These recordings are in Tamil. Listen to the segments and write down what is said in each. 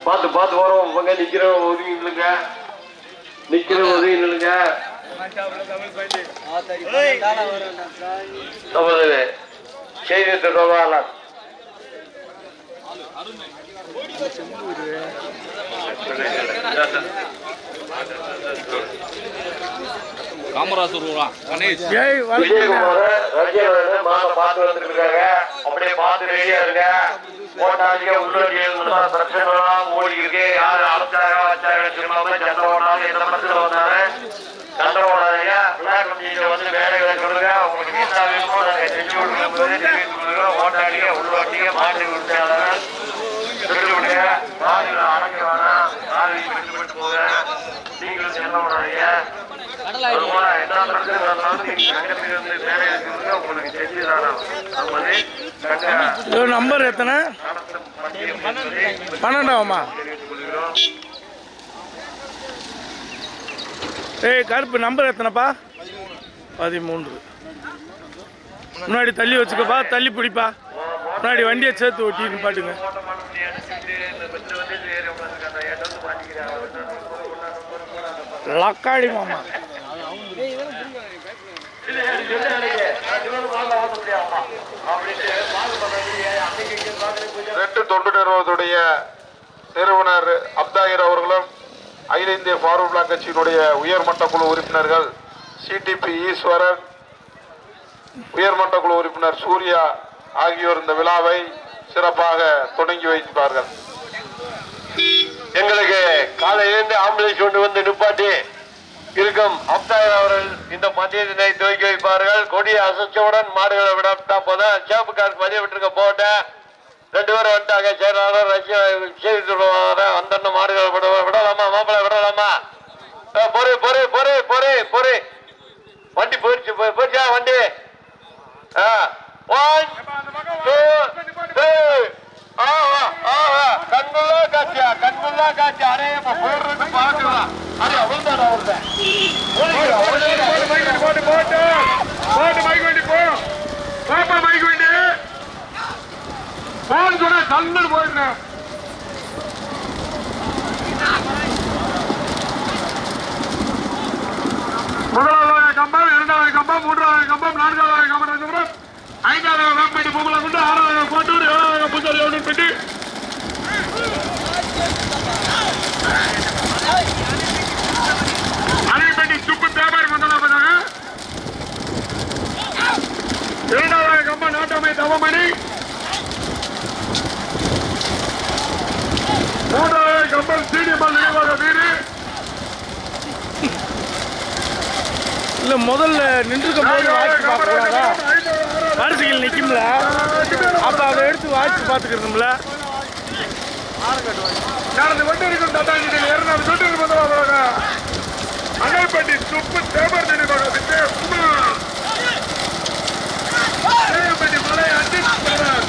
பார்த்து பார்த்து வரோம். உங்க நிக்கிற ஒதுங்கி நில்லுங்க, நிக்கிற ஒதுங்கி நில்லுங்க. செய்தி தொடர்பாளர் காமராஜர் பார்த்து வந்துருக்காங்க. அப்படியே பார்த்து ரெடியா இருங்க. போட்டாங்க உள்ள பிரச்சனை ஓடி இருக்கு. யாரு அழைச்சாங்க வச்சாங்க சண்டை ஓடாது. எந்த படத்துல வந்தாரு சண்டை ஓடாதீங்க. வந்து வேலைகளை சொல்லுங்க. உங்களுக்கு என்ன வேணுமோ நாங்க செஞ்சு கொடுக்குறோம். ஓட்டாளிங்க உள்வாட்டிங்க மாற்றி விட்டாளர் சொல்லி விடுங்க. காலையில் அடங்க வேணாம். காலையில் விட்டு போக நீங்களும் சண்டை ஓடாதீங்க. என்ன பிரச்சனை இருந்தாலும் நீங்க வேலை இருக்கிறது உங்களுக்கு செஞ்சு தரோம். நம்பர் எத்தனை? 12ஆமா? ஏய் கருப்பு நம்பர் எத்தனைப்பா? 13. முன்னாடி தள்ளி வச்சுக்கப்பா, தள்ளி பிடிப்பா. முன்னாடி வண்டியை சேர்த்து ஓட்டின்னு பாட்டுங்க. லக்காடி மாமா ரெண்டு தொண்டு நிறுவனத்துடைய நிறுவனர் அப்தாயிர் அவர்களும் அகில இந்திய ஃபார்வர்ட் பிளாக் கட்சியினுடைய உயர்மட்ட குழு உறுப்பினர்கள் சிடிபி ஈஸ்வரன், உயர்மட்ட குழு உறுப்பினர் சூர்யா ஆகியோர் இந்த விழாவை சிறப்பாக தொடங்கி வைப்பார்கள். எங்களுக்கு காலையிலிருந்து ஆம்புலன்ஸ் கொண்டு வந்து நிப்பாட்டி இருக்கும் அப்தாயிர் அவர்கள் இந்த மதியத்தினை துவக்கி வைப்பார்கள். கொடியை அசைச்சவுடன் மாடுகளை விடா போதும். சேப்புக்காருக்கு மதியம் விட்டுருக்க போட்ட 2 பேரும் வந்துட்டாங்க. செயலாளர் செய்து அந்த மாடுகளை விடலாமா? மாப்பிள்ளை விடலாமா? பொறு பொறு பொறு பொறு பொறு. வண்டி போயிடுச்சு போயிடுச்சா வண்டி? 1 2 3. கண்ணுள்ளா காட்சியா? கண்ணுள்ளா காட்சி. அடைய போடுறது பாக்கலாம். அது அவள்தான் அவர்த போட்டு போட்டு போட்டு மைக் வண்டி போ பாப்பா மைக் வண்டி போன்னு சொன்ன கண்ணு போயிடுறேன். முதலாவது கம்பம், 2வது கம்பம், 3வது கம்பம், 4வது கம்பம், 5வது வேப்பேட்டி பொங்கலை கொண்டு 6வது கோட்டூர், 7வது புத்தூர் எவ்வளவு பெட்டி அணைப்பேட்டி சுப்பு தேபாரி முதலாவதாக. 2வது கம்பம் நாட்டாமை தவமணி, 3வது கம்பம் சீனியம்மாள் நினைவாக வீடு. இல்ல முதல்ல நின்று வாரிசுகள் நிக்கும்ல, அப்ப அதை எடுத்து வாட்சி பாத்துக்கிறோம்ல. நடந்து கொண்டு இருக்கும் தட்டாஞ்சியில் 2வது தொட்டு முதலாவதாக அணைப்பட்டி சுப்பு தேவர் நினைவாக விஜயகுமார், தேவப்பட்டி மலை அஜித் பிரதர்,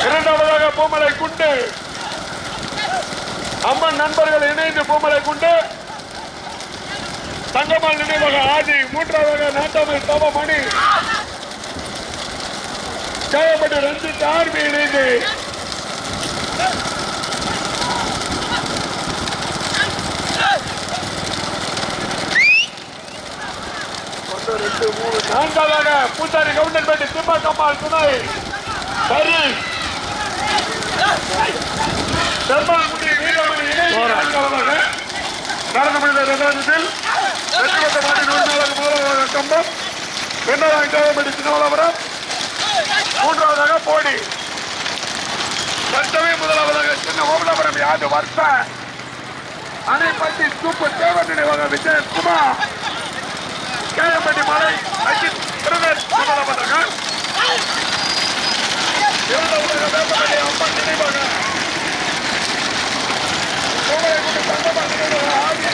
இரண்டாவதாக பூமலை குண்டு அம்மன் நண்பர்கள் இணைந்து பூமலை குண்டு தங்கம்மாள் நினைவாக ஆதி, 3வது நாட்டாமை தவமணி, ஜெயப்பட்டி ரஞ்சித் ஆர்மி இணைந்து நான்காவதாக பூசாரி கவுண்டன்பேட்டை திம்மக்கம்மாள் துணை சரி தர்மாங்குடி வீரமணி இணைந்து நான்காவதாக நடந்து முடிந்த 2வது வெற்றி பெற்ற மாட்டின் உரிமையாளர் முதலாவதாக கம்பம், 2வது தேவப்பட்டி சின்னவளபுரம், 3வதாக போடி, சட்டமே முதலாவதாக சின்ன ஓமலாபுரம். யாது வருஷ அணைப்பட்டி சூப்பு தேவர் நினைவாக விஜயகுமார், கேயப்பட்டி மலை அஜித் பிரதர் முதலாவதாக. 2வது வேப்பப்பட்டி அம்மன் நினைவாக பூமலை குண்டு தங்கம்மாள் நினைவாக ஆதி.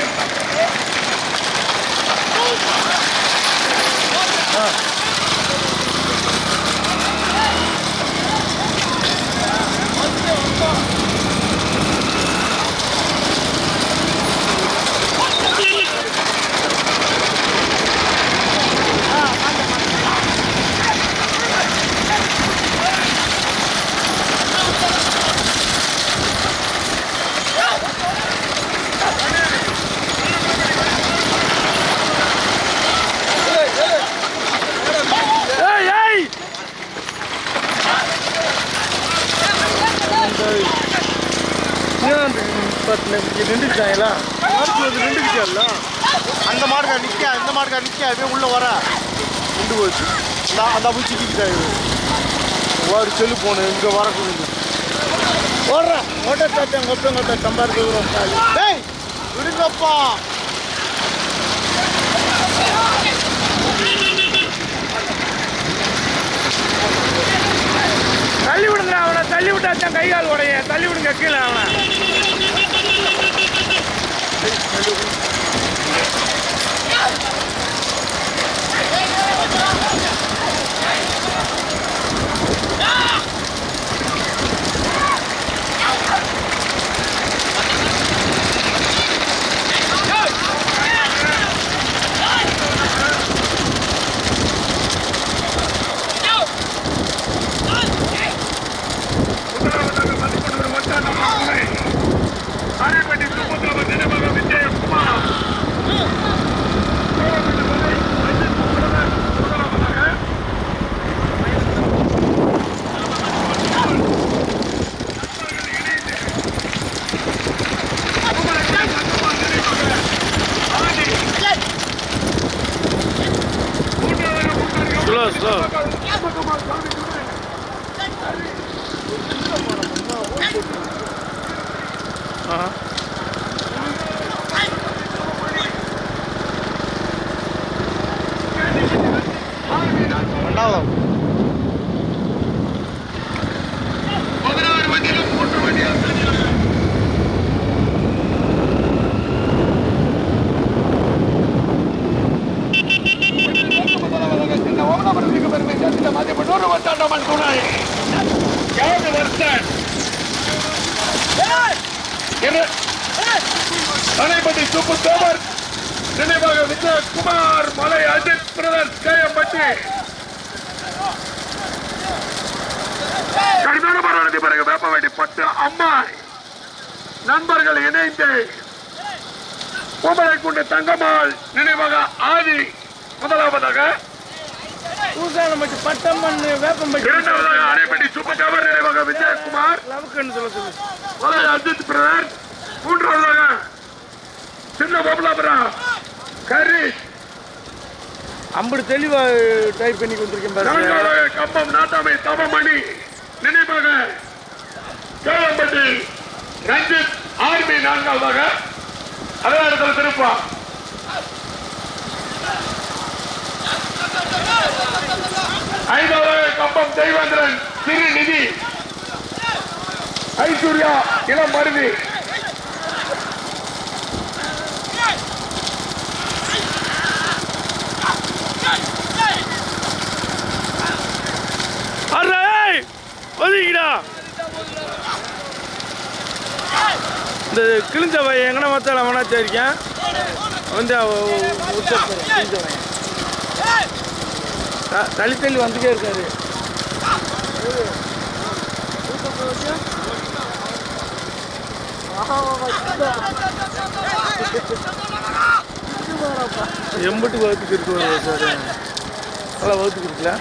ரெண்டு கிட்ட அந்த மாடுக்கார் நிற்க இந்த மாடுக்கார் நிற்க அப்படியே உள்ளே வர ரெண்டு போச்சு அந்த பூச்சி கிட்டாரு ஒரு செல்லு போன இங்கே வரக்கூடாது ஓடுறேன் ஓட்ட தாத்தேன் கொத்தங்கொத்த சம்பாதிக்கிறோம் டேய் விடுங்கப்பா தள்ளி விடுங்க அவனை தள்ளி விட்டாச்சான் கை கால் உடைய தள்ளி விடுங்க கீழே அவனை ஸ்லோ ரெண்டாவது அணைப்பட்டி சூப்பர் தோமர் நினைவாக விஜயகுமார் மலை அஜித் பிரதர்ஸ் கேயம்பட்டி கடுமையான மரணத்தை பிறகு வேப்பவேண்டி பட்டு அம்மா நண்பர்கள் இணைந்து பொம்பளை கொண்டு தங்கம்மாள் நினைவாக ஆதி முதலாவதாக பூசானம்பட்டி பட்டம்மன் வேப்பம்பட்டி இரண்டாவதாக அணைப்பட்டி சூப்பர் தோமர் நினைவாக விஜயகுமார் லவுக்கன்னு சொல்ல சொல்லு மலை அஜித் பிரதர்ஸ் மூன்றாவதாக சின்ன பொம்பளாபுரம் கரி அம்பது தெளிவா டைப் பண்ணி கொடுத்துருக்கேன் பாருங்க நான்காவதாக கம்பம் நாட்டாமை தவமணி நினைவாக கேளம்பட்டி ரஞ்சித் ஆர்மி நான்காவதாக அதே இடத்துல திருப்பா ஐந்தாவது கம்பம் தெய்வேந்திரன் சிறு நிதி ஐஸ்வர்யா இளம் மருதி ஒதுக்கிடா இந்த கிழிஞ்ச பையன் எங்கன்னா மத்தால அவனா தெரிக்கேன் வந்து தள்ளி தள்ளி வந்துட்டே இருக்காரு எம்பட்டு வகுத்துக்கு இருக்கு சார் நல்லா வகுத்துக்கு இருக்குல்ல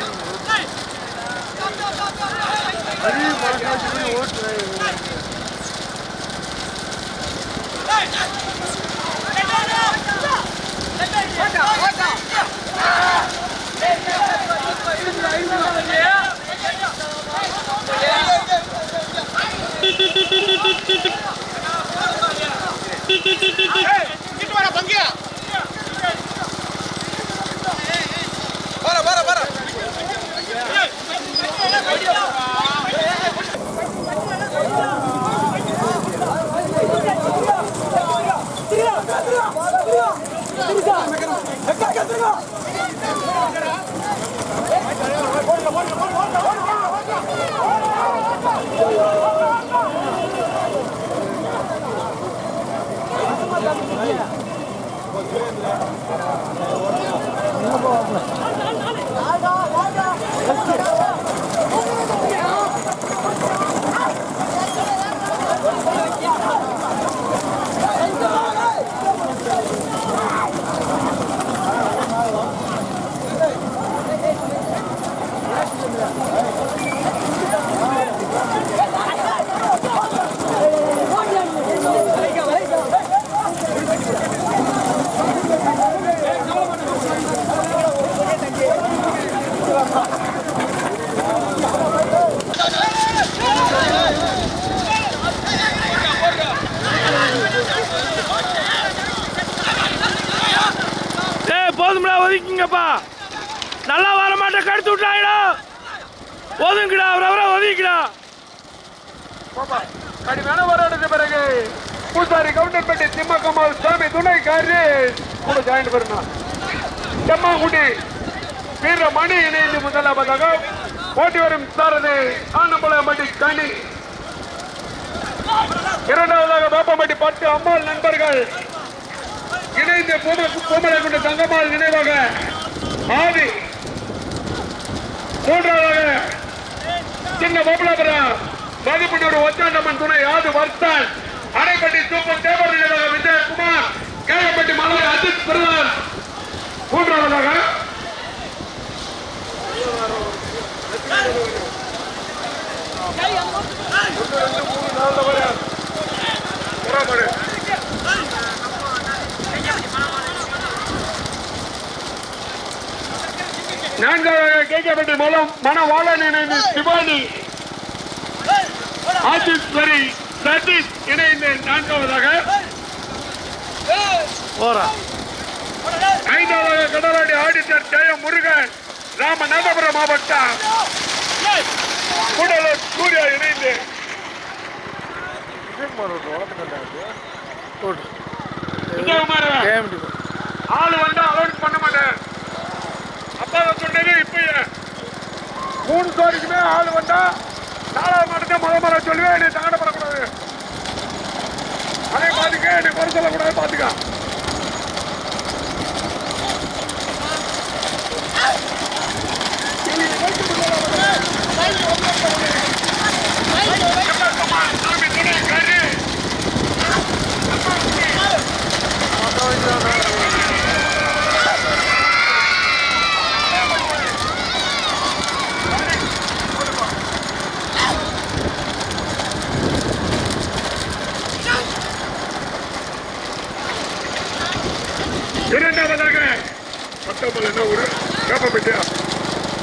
ஒதுக்கிங்கப்பா. நல்லா வர மாட்டேன், கடுத்து விட்டாங்கடா. ஒதுங்கடா, அவரை ஒதுக்கிடா. கடுமையான போராட்டத்துக்கு பிறகு பூசாரி கவுண்டன்பட்டி திம்மக்கம்மாள் சாமி துணைக்காரரு கூட ஜாயின் பண்ணா செம்மாங்குடி வீரமணி இணைந்து முதலாவதாக ஓட்டி வரும் சாரதி ஆனம்பலம்பட்டி கனி, இரண்டாவதாக வேப்பம்பட்டி பட்டு அம்மாள் நண்பர்கள் இணைந்து பூமலை கொண்டு தங்கம்மாள் நினைவாக ஆதி, மூன்றாவதாக சின்ன கோபுலாபுரம் மதிப்பட்டூர் ஒத்தாண்டம்மன் துணை யாது வர்த்தன், அணைப்பட்டி சூப்பர் தேவர் நினைவாக விஜயகுமார், கேளப்பட்டி மலை அஜித் பிரதான், மூன்றாவதாக நான்காவதாக கேட்கப்பட்ட மூலம் மனவாளன் இணைந்து சிவானி, ஆசிஸ்வரி சதீஷ் இணைந்து நான்காவதாக, ஐந்தாவதாக கடலாடி ஆடிட்டர் ஜெய முருகன் ராமநாதபுரம் மாவட்டம் கூடலூர் சூர்யா இணைந்து ஆளு வந்தா அலௌன்ஸ் பண்ண மாட்டேன். அப்பா சொன்னது இப்ப 3 ஜோடிக்குமே ஆளு வந்தா 4வது மாட்டத்தை முத சொல்லுவேன். என்னை தகடப்படக்கூடாது, அதே பாத்துக்க, என்னை குறை சொல்லக்கூடாது, பாத்துக்க. இரண்டாவதாக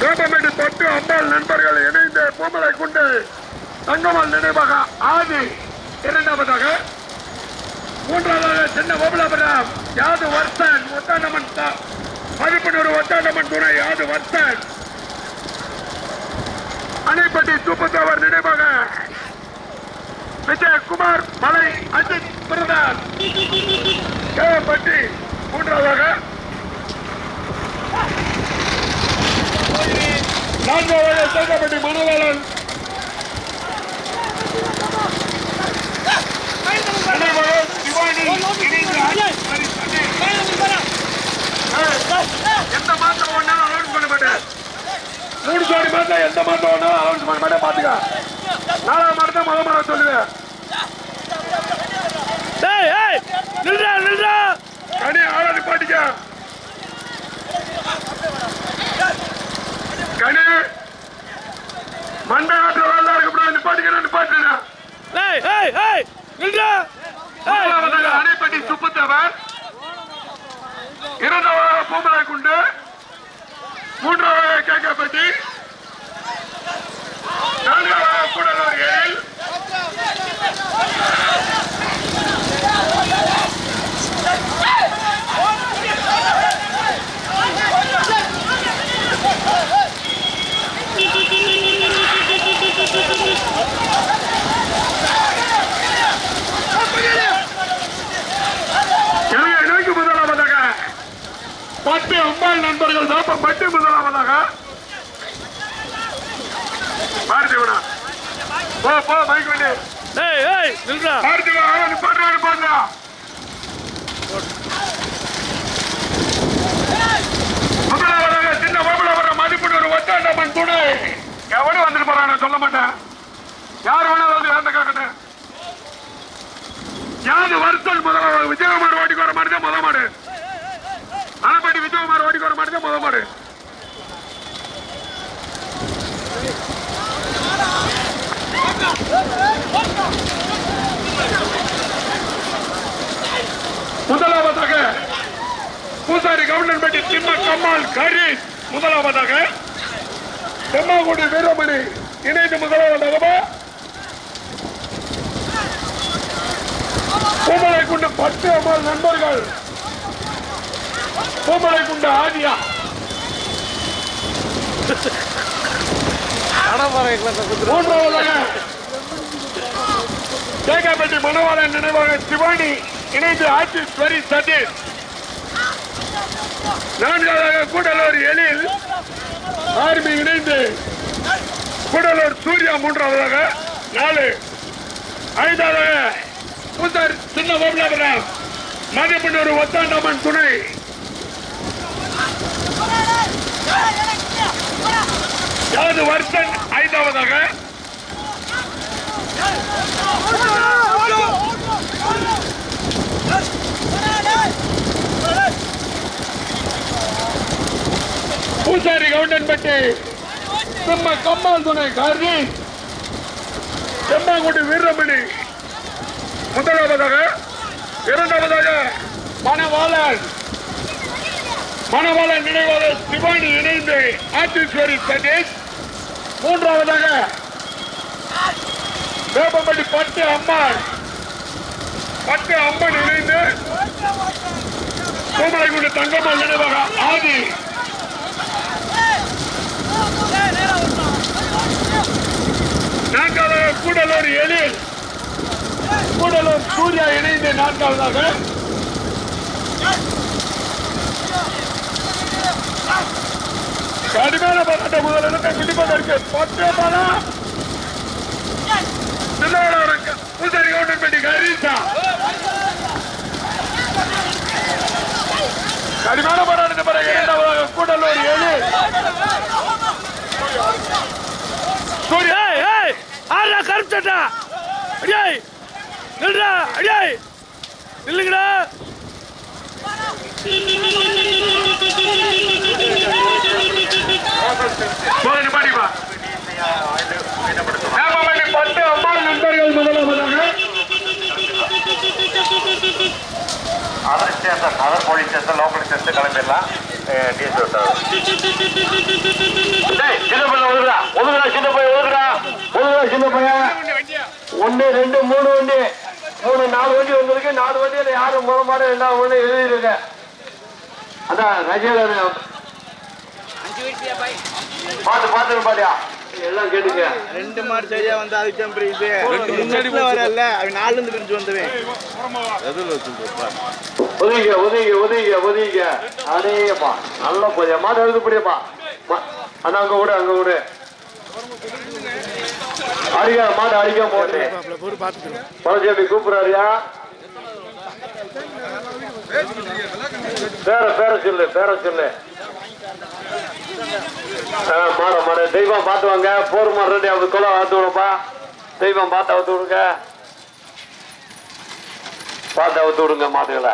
வேப்பம்பட்டி பட்டு அம்பாள் நண்பர்கள் இணைந்து பூமலை கொண்டு தங்கம்மாள் நினைவாக ஆதி, இரண்டாவதாக, மூன்றாவதாக சின்ன கோபுலாபுரம் யாது வர்த்தன் ஒத்தாண்டம்மன் மதிப்பட்டூர் ஒத்தாண்டம்மன் துணை யாது வர்த்தன், அணைப்பட்டி சூப்பத்தவர் நினைவாக விஜயகுமார் மலை அஜித் பிரதான், கேளப்பட்டி, மூன்றாவதாக, நான்காவதாக சேகப்பட்டி மனவாளன் எந்த மாசம் ஒன்னாலும் அலௌன்ஸ் பண்ண மாட்டேன். 3 ஜோடி மாசம் எந்த மாசம் ஒன்னாலும் அலௌன்ஸ் பண்ண மாட்டேன், பாத்துக்க. 4வது மாதம் முத சொல்லுவேன். கனி ஆளாது பாட்டிக்க, கனி மண்டை நாட்டில் வேலை இருக்கப்படாது, நிப்பாட்டிக்கிறேன், நிப்பாட்டுறேன். அணைப்பட்டி சுப்புத்தவர், இரண்டாவதாக பூமலை குண்டு, மூன்றாவதாக கேட்கப்பட்டி, நான்காவதாக கூடலூர் ஏரில், முதலாவதாக பட்டு அம்பாள் நண்பர்கள் பட்டு முதலாவதாக பார்த்திவனா போ மைக் வேண்டி பார்த்திவா நிப்பாட்டு முதலாவதாக சின்ன கோபுலாபுரம் மதிப்பட்டூர் ஒத்தாண்டம்மன் துணை, எவனும் வந்துட்டு போறான் சொல்ல மாட்டேன், யார் வேணாலும் வந்து வேண்ட கேட்கட்டேன். யாது வருத்தல் முதலாவது விஜயகுமார் ஓட்டிக்கு வர மாதிரி தான் முத மாடு, அணைப்பட்டி விஜயகுமார் ஓட்டிக்கு வர மாதிரி தான் முத மாடு. முதலாவதாக பூசாரி கவுண்டன்பட்டி திம்மக்கம்மாள் கரி, முதலாவதாக செம்மாங்குடி வீரமணி இணைந்து முதலாவதாக பூமலை கொண்டு பட்டு அம்மாள் நண்பர்கள் கோமலை குண்ட ஆதியா மூன்றாவதாக தேங்காய்பட்டி மணவாளன் நினைவாக சிவானி இணைந்து ஆட்சிஸ்வரி சதீஷ். நான்காவதாக கூடலூர் எழில் ஆர்மி இணைந்து கூடலூர் சூர்யா மூன்றாவதாக 4. ஐந்தாவதாக புதர் சின்ன கோபுரம் மதிப்பண்ணூர் ஒத்தாண்டம்மன் துணை. யாது வருஷன் ஐந்தாவதாக. பூசாரி கவுண்டன்பட்டி நம்ம கம்மால் துணை கார்த்தி செம்மாங்குடி வீரமணி முதலாவதாக. இரண்டாவதாக மணவாளன் நினைவாளர் சிவானி இணைந்து ஆட்சிஸ்வரி சதீஷ். மூன்றாவதாக வேப்பம்பட்டி பட்டு அம்மன் இணைந்து கோமலைக்குண்டு தங்கம்மாள் நினைவாக ஆதி. நான்காவதாக கூடலூர் எழில் கூடலூர் சூர்யா இணைந்து 4ஆவதாக. கடுமையான போராட்ட முதலிடத்தை பிடிப்பதற்கு 10 பலம் பூசாரி கவுண்டன்பட்டி ஹரிசா. கடுமையான போராட்டத்தை பிறகு 2ஆவதாக கூடலூர் எழில் சூர்யா. ஆறா கருப்சட்டா அடியாய் நில்றா அடியாய் நில்லுங்கடா. பட்டு அம்மாள் நண்பர்கள் முதலாவதாக. Other station other police station local station கிளம்பிடலாம். டிஎஸ்பி சின்ன பையன் ஒதுக்குறா சின்ன பையன் ஒதுக்குறா சின்ன பையன். 1 2 3 வண்டி 4 வண்டி வந்திருக்கு. 4 வண்டியில யாரும் முத மாடு 2ஆவது வண்டி எழுதிருக்க. அதான் ரஜினி பார்த்து பாட்டியா எல்லாம் கேட்டுங்க. 2 மாடு சரியா வந்து அதுக்கு தான் பிரியுது. முன்னாடி வரல அவன் 4ல இருந்து பிரிஞ்சு வந்தவன். ஒதுங்க அடேப்பா நல்ல போதியா மாடு எழுது புரியப்பா. அண்ணா அங்க விடு அடிக்க மாடு அடிக்க போட்டு பழச்சேப்பி கூப்பிடுறாரியா. பேர சொல்லு மாட தெய்வம் பார்த்து வாங்க. போர் மாடு ரெடி அப்படி கொலை ஆத்து விடப்பா. தெய்வம் பார்த்து அவுத்து விடுங்க மாடுகளை.